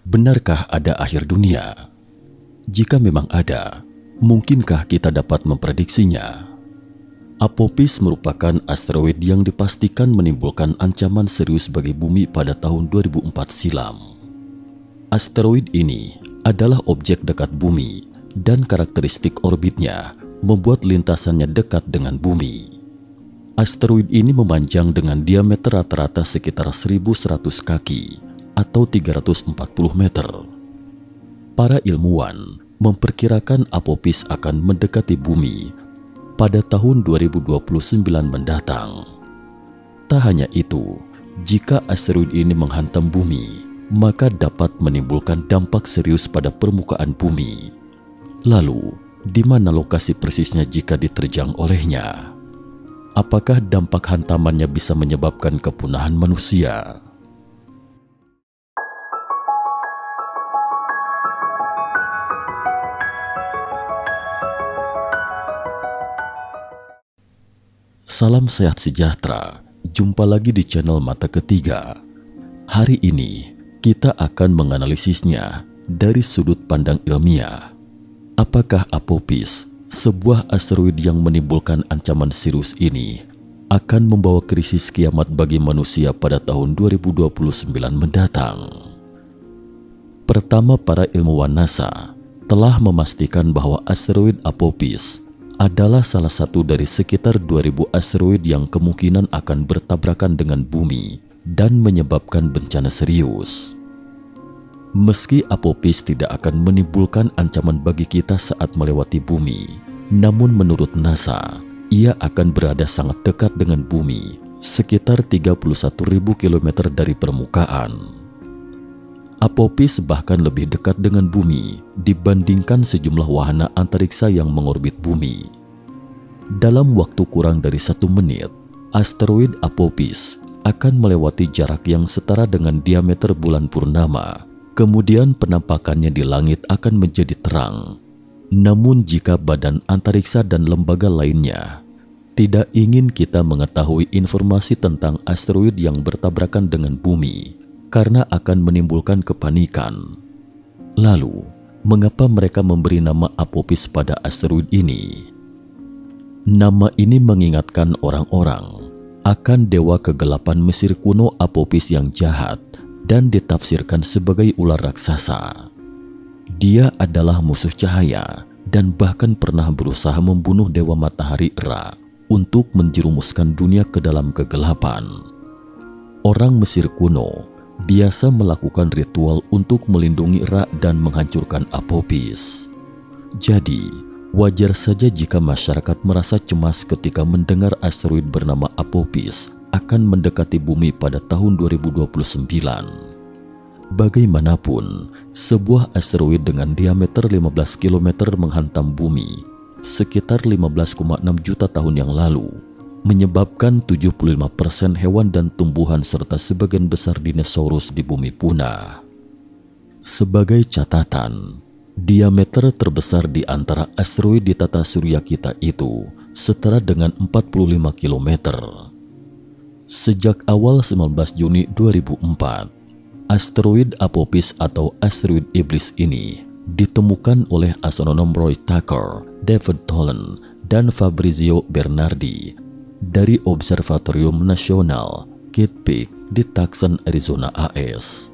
benarkah ada akhir dunia? Jika memang ada, mungkinkah kita dapat memprediksinya? Apophis merupakan asteroid yang dipastikan menimbulkan ancaman serius bagi bumi pada tahun 2004 silam. Asteroid ini adalah objek dekat bumi dan karakteristik orbitnya membuat lintasannya dekat dengan bumi. Asteroid ini memanjang dengan diameter rata-rata sekitar 1.100 kaki atau 340 meter. Para ilmuwan memperkirakan Apophis akan mendekati bumi pada tahun 2029 mendatang. Tak hanya itu, jika asteroid ini menghantam bumi, maka dapat menimbulkan dampak serius pada permukaan bumi. Lalu, di mana lokasi persisnya jika diterjang olehnya? Apakah dampak hantamannya bisa menyebabkan kepunahan manusia? Salam sehat sejahtera, jumpa lagi di channel Mata Ketiga. Hari ini kita akan menganalisisnya dari sudut pandang ilmiah. Apakah Apophis, sebuah asteroid yang menimbulkan ancaman serius ini, akan membawa krisis kiamat bagi manusia pada tahun 2029 mendatang? Pertama, para ilmuwan NASA telah memastikan bahwa asteroid Apophis adalah salah satu dari sekitar 2000 asteroid yang kemungkinan akan bertabrakan dengan bumi dan menyebabkan bencana serius. Meski Apophis tidak akan menimbulkan ancaman bagi kita saat melewati bumi, namun menurut NASA, ia akan berada sangat dekat dengan bumi, sekitar 31.000 km dari permukaan. Apophis bahkan lebih dekat dengan bumi dibandingkan sejumlah wahana antariksa yang mengorbit bumi. Dalam waktu kurang dari 1 menit, asteroid Apophis akan melewati jarak yang setara dengan diameter bulan purnama. Kemudian penampakannya di langit akan menjadi terang. Namun jika badan antariksa dan lembaga lainnya tidak ingin kita mengetahui informasi tentang asteroid yang bertabrakan dengan bumi karena akan menimbulkan kepanikan, lalu mengapa mereka memberi nama Apophis pada asteroid ini? Nama ini mengingatkan orang-orang akan dewa kegelapan Mesir kuno Apophis yang jahat dan ditafsirkan sebagai ular raksasa. Dia adalah musuh cahaya dan bahkan pernah berusaha membunuh dewa matahari Ra untuk menjerumuskan dunia ke dalam kegelapan. Orang Mesir kuno biasa melakukan ritual untuk melindungi Ra dan menghancurkan Apophis. Jadi, wajar saja jika masyarakat merasa cemas ketika mendengar asteroid bernama Apophis akan mendekati bumi pada tahun 2029. Bagaimanapun, sebuah asteroid dengan diameter 15 km menghantam bumi sekitar 15,6 juta tahun yang lalu, menyebabkan 75% hewan dan tumbuhan serta sebagian besar dinosaurus di bumi punah. Sebagai catatan, diameter terbesar di antara asteroid di tata surya kita itu setara dengan 45 km. Sejak awal 19 Juni 2004, asteroid Apophis atau asteroid iblis ini ditemukan oleh astronom Roy Tucker, David Tolan, dan Fabrizio Bernardi dari Observatorium Nasional Kitt Peak di Tucson, Arizona, AS.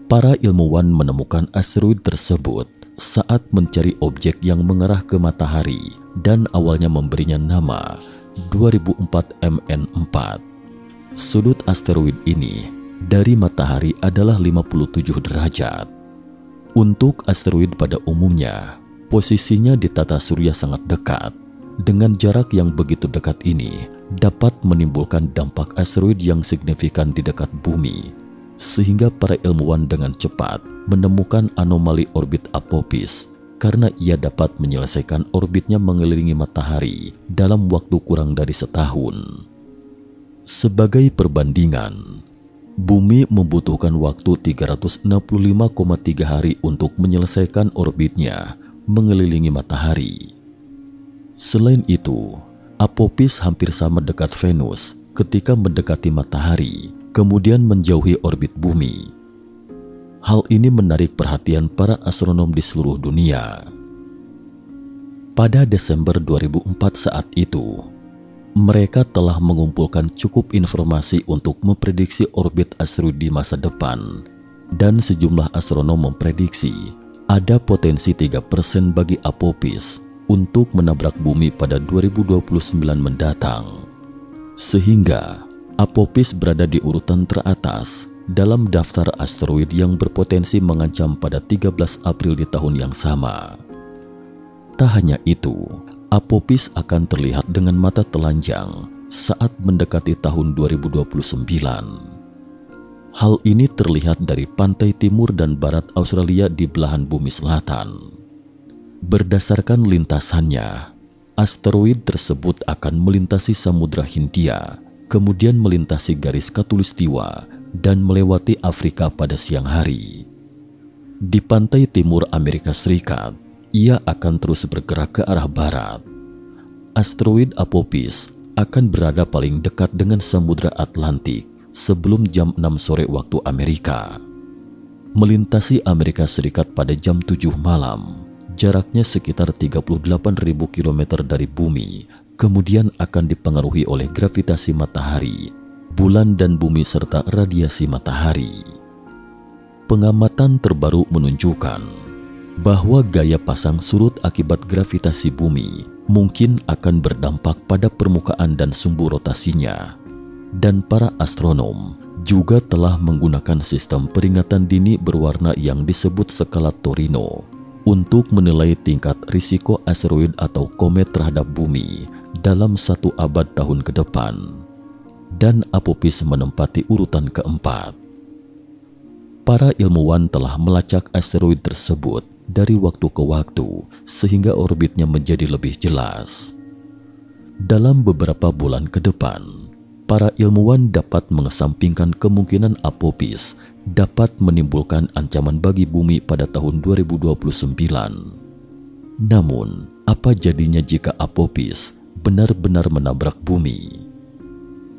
Para ilmuwan menemukan asteroid tersebut saat mencari objek yang mengarah ke matahari dan awalnya memberinya nama 2004 MN4. Sudut asteroid ini dari matahari adalah 57 derajat. Untuk asteroid pada umumnya, posisinya di tata surya sangat dekat. Dengan jarak yang begitu dekat ini dapat menimbulkan dampak asteroid yang signifikan di dekat bumi, sehingga para ilmuwan dengan cepat menemukan anomali orbit Apophis karena ia dapat menyelesaikan orbitnya mengelilingi matahari dalam waktu kurang dari setahun. Sebagai perbandingan, bumi membutuhkan waktu 365,3 hari untuk menyelesaikan orbitnya mengelilingi matahari. Selain itu, Apophis hampir sama dekat Venus ketika mendekati matahari, kemudian menjauhi orbit bumi. Hal ini menarik perhatian para astronom di seluruh dunia. Pada Desember 2004 saat itu, mereka telah mengumpulkan cukup informasi untuk memprediksi orbit asteroid di masa depan, dan sejumlah astronom memprediksi ada potensi 3% bagi Apophis untuk menabrak bumi pada 2029 mendatang. Sehingga Apophis berada di urutan teratas dalam daftar asteroid yang berpotensi mengancam pada 13 April di tahun yang sama. Tak hanya itu, Apophis akan terlihat dengan mata telanjang saat mendekati tahun 2029. Hal ini terlihat dari pantai timur dan barat Australia di belahan bumi selatan. Berdasarkan lintasannya, asteroid tersebut akan melintasi Samudra Hindia, kemudian melintasi garis khatulistiwa dan melewati Afrika pada siang hari. Di pantai timur Amerika Serikat, ia akan terus bergerak ke arah barat. Asteroid Apophis akan berada paling dekat dengan Samudra Atlantik sebelum jam 6 sore waktu Amerika. Melintasi Amerika Serikat pada jam 7 malam, jaraknya sekitar 38.000 km dari bumi, kemudian akan dipengaruhi oleh gravitasi matahari, bulan dan bumi serta radiasi matahari. Pengamatan terbaru menunjukkan bahwa gaya pasang surut akibat gravitasi bumi mungkin akan berdampak pada permukaan dan sumbu rotasinya. Dan para astronom juga telah menggunakan sistem peringatan dini berwarna yang disebut skala Torino untuk menilai tingkat risiko asteroid atau komet terhadap bumi dalam 1 abad tahun ke depan. Dan Apophis menempati urutan keempat. Para ilmuwan telah melacak asteroid tersebut dari waktu ke waktu sehingga orbitnya menjadi lebih jelas. Dalam beberapa bulan ke depan, para ilmuwan dapat mengesampingkan kemungkinan Apophis dapat menimbulkan ancaman bagi bumi pada tahun 2029. Namun, apa jadinya jika Apophis benar-benar menabrak bumi?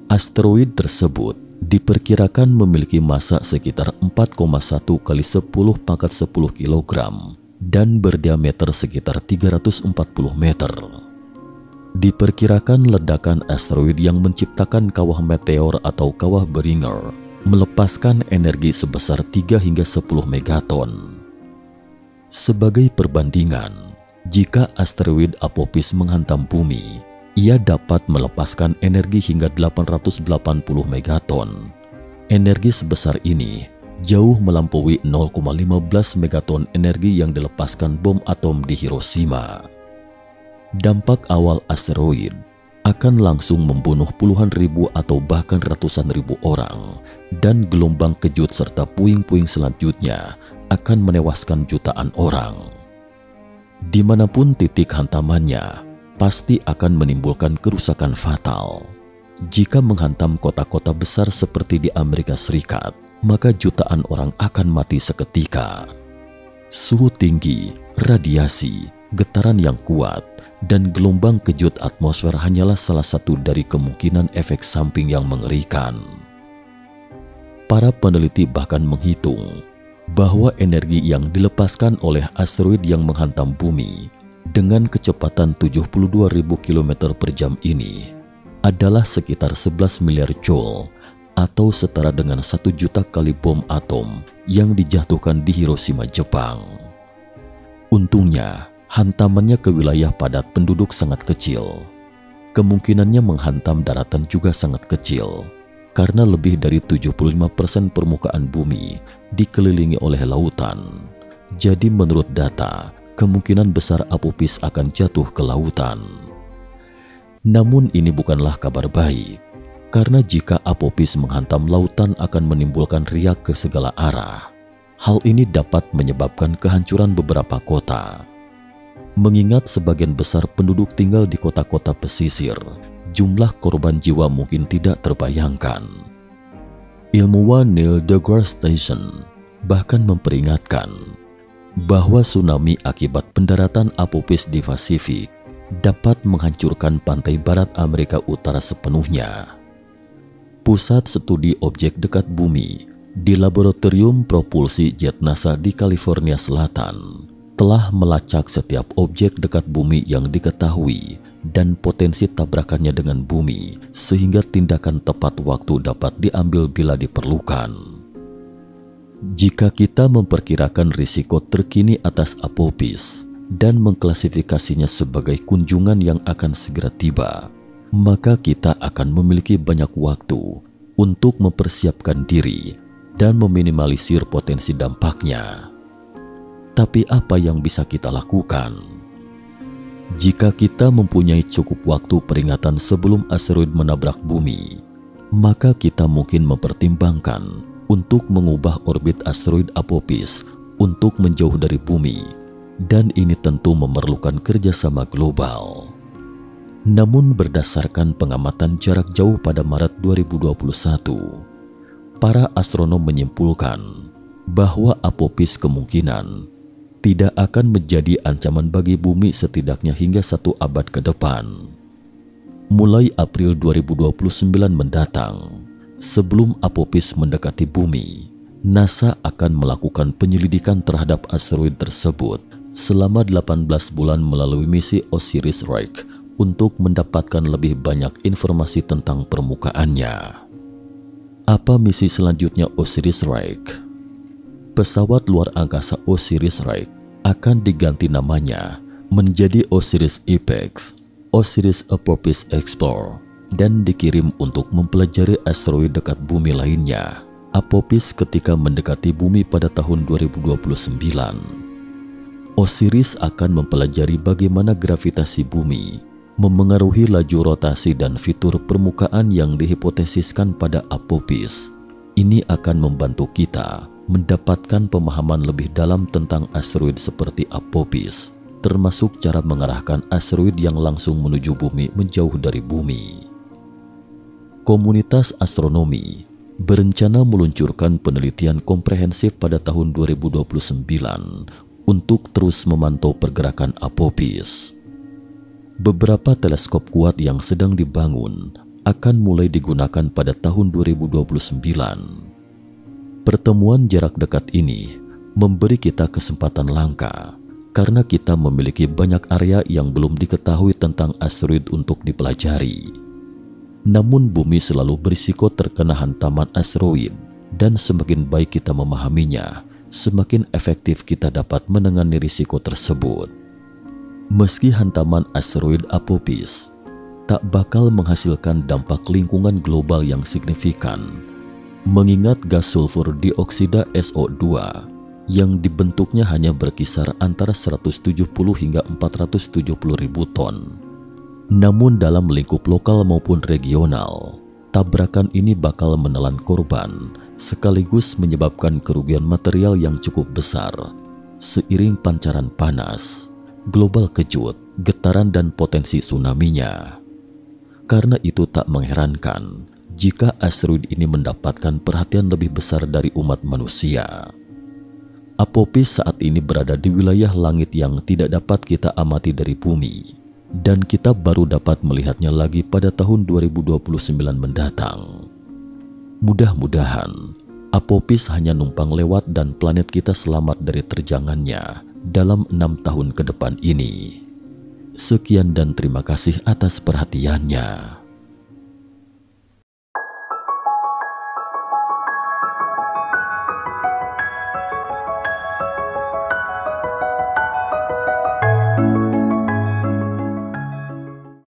Asteroid tersebut diperkirakan memiliki massa sekitar 4,1 kali 10 pangkat 10 kg dan berdiameter sekitar 340 meter. Diperkirakan ledakan asteroid yang menciptakan kawah meteor atau kawah Beringer melepaskan energi sebesar 3 hingga 10 megaton. Sebagai perbandingan, jika asteroid Apophis menghantam bumi, ia dapat melepaskan energi hingga 880 megaton. Energi sebesar ini jauh melampaui 0,15 megaton energi yang dilepaskan bom atom di Hiroshima. Dampak awal asteroid akan langsung membunuh puluhan ribu atau bahkan ratusan ribu orang, dan gelombang kejut serta puing-puing selanjutnya akan menewaskan jutaan orang. Dimanapun titik hantamannya, pasti akan menimbulkan kerusakan fatal. Jika menghantam kota-kota besar seperti di Amerika Serikat, maka jutaan orang akan mati seketika. Suhu tinggi, radiasi, getaran yang kuat, dan gelombang kejut atmosfer hanyalah salah satu dari kemungkinan efek samping yang mengerikan. Para peneliti bahkan menghitung bahwa energi yang dilepaskan oleh asteroid yang menghantam bumi dengan kecepatan 72.000 km per jam ini adalah sekitar 11 miliar joule atau setara dengan 1 juta kali bom atom yang dijatuhkan di Hiroshima, Jepang. Untungnya, hantamannya ke wilayah padat penduduk sangat kecil. Kemungkinannya menghantam daratan juga sangat kecil, karena lebih dari 75% permukaan bumi dikelilingi oleh lautan. Jadi menurut data, kemungkinan besar Apophis akan jatuh ke lautan. Namun ini bukanlah kabar baik, karena jika Apophis menghantam lautan akan menimbulkan riak ke segala arah. Hal ini dapat menyebabkan kehancuran beberapa kota. Mengingat sebagian besar penduduk tinggal di kota-kota pesisir, jumlah korban jiwa mungkin tidak terbayangkan. Ilmuwan Neil deGrasse Tyson bahkan memperingatkan bahwa tsunami akibat pendaratan Apophis di Pasifik dapat menghancurkan pantai barat Amerika Utara sepenuhnya. Pusat Studi Objek Dekat Bumi di Laboratorium Propulsi Jet NASA di California Selatan telah melacak setiap objek dekat bumi yang diketahui dan potensi tabrakannya dengan bumi, sehingga tindakan tepat waktu dapat diambil bila diperlukan. Jika kita memperkirakan risiko terkini atas Apophis dan mengklasifikasinya sebagai kunjungan yang akan segera tiba, maka kita akan memiliki banyak waktu untuk mempersiapkan diri dan meminimalisir potensi dampaknya. Tapi apa yang bisa kita lakukan? Jika kita mempunyai cukup waktu peringatan sebelum asteroid menabrak bumi, maka kita mungkin mempertimbangkan untuk mengubah orbit asteroid Apophis untuk menjauh dari bumi, dan ini tentu memerlukan kerjasama global. Namun berdasarkan pengamatan jarak jauh pada Maret 2021, para astronom menyimpulkan bahwa Apophis kemungkinan tidak akan menjadi ancaman bagi bumi setidaknya hingga 1 abad ke depan. Mulai April 2029 mendatang, sebelum Apophis mendekati bumi, NASA akan melakukan penyelidikan terhadap asteroid tersebut selama 18 bulan melalui misi OSIRIS-REx untuk mendapatkan lebih banyak informasi tentang permukaannya. Apa misi selanjutnya OSIRIS-REx? Pesawat luar angkasa OSIRIS-REx akan diganti namanya menjadi OSIRIS-EPEX, OSIRIS-Apophis Explorer, dan dikirim untuk mempelajari asteroid dekat bumi lainnya, Apophis, ketika mendekati bumi pada tahun 2029. OSIRIS akan mempelajari bagaimana gravitasi bumi memengaruhi laju rotasi dan fitur permukaan yang dihipotesiskan pada Apophis. Ini akan membantu kita mendapatkan pemahaman lebih dalam tentang asteroid seperti Apophis, termasuk cara mengarahkan asteroid yang langsung menuju bumi menjauh dari bumi. Komunitas astronomi berencana meluncurkan penelitian komprehensif pada tahun 2029 untuk terus memantau pergerakan Apophis. Beberapa teleskop kuat yang sedang dibangun akan mulai digunakan pada tahun 2029. Pertemuan jarak dekat ini memberi kita kesempatan langka karena kita memiliki banyak area yang belum diketahui tentang asteroid untuk dipelajari. Namun bumi selalu berisiko terkena hantaman asteroid, dan semakin baik kita memahaminya, semakin efektif kita dapat menangani risiko tersebut. Meski hantaman asteroid Apophis tak bakal menghasilkan dampak lingkungan global yang signifikan, mengingat gas sulfur dioksida SO2 yang dibentuknya hanya berkisar antara 170 hingga 470 ribu ton. Namun dalam lingkup lokal maupun regional, tabrakan ini bakal menelan korban sekaligus menyebabkan kerugian material yang cukup besar seiring pancaran panas, global kejut, getaran dan potensi tsunami-nya. Karena itu tak mengherankan jika asteroid ini mendapatkan perhatian lebih besar dari umat manusia. Apophis saat ini berada di wilayah langit yang tidak dapat kita amati dari bumi, dan kita baru dapat melihatnya lagi pada tahun 2029 mendatang. Mudah-mudahan Apophis hanya numpang lewat dan planet kita selamat dari terjangannya dalam 6 tahun ke depan ini. Sekian dan terima kasih atas perhatiannya.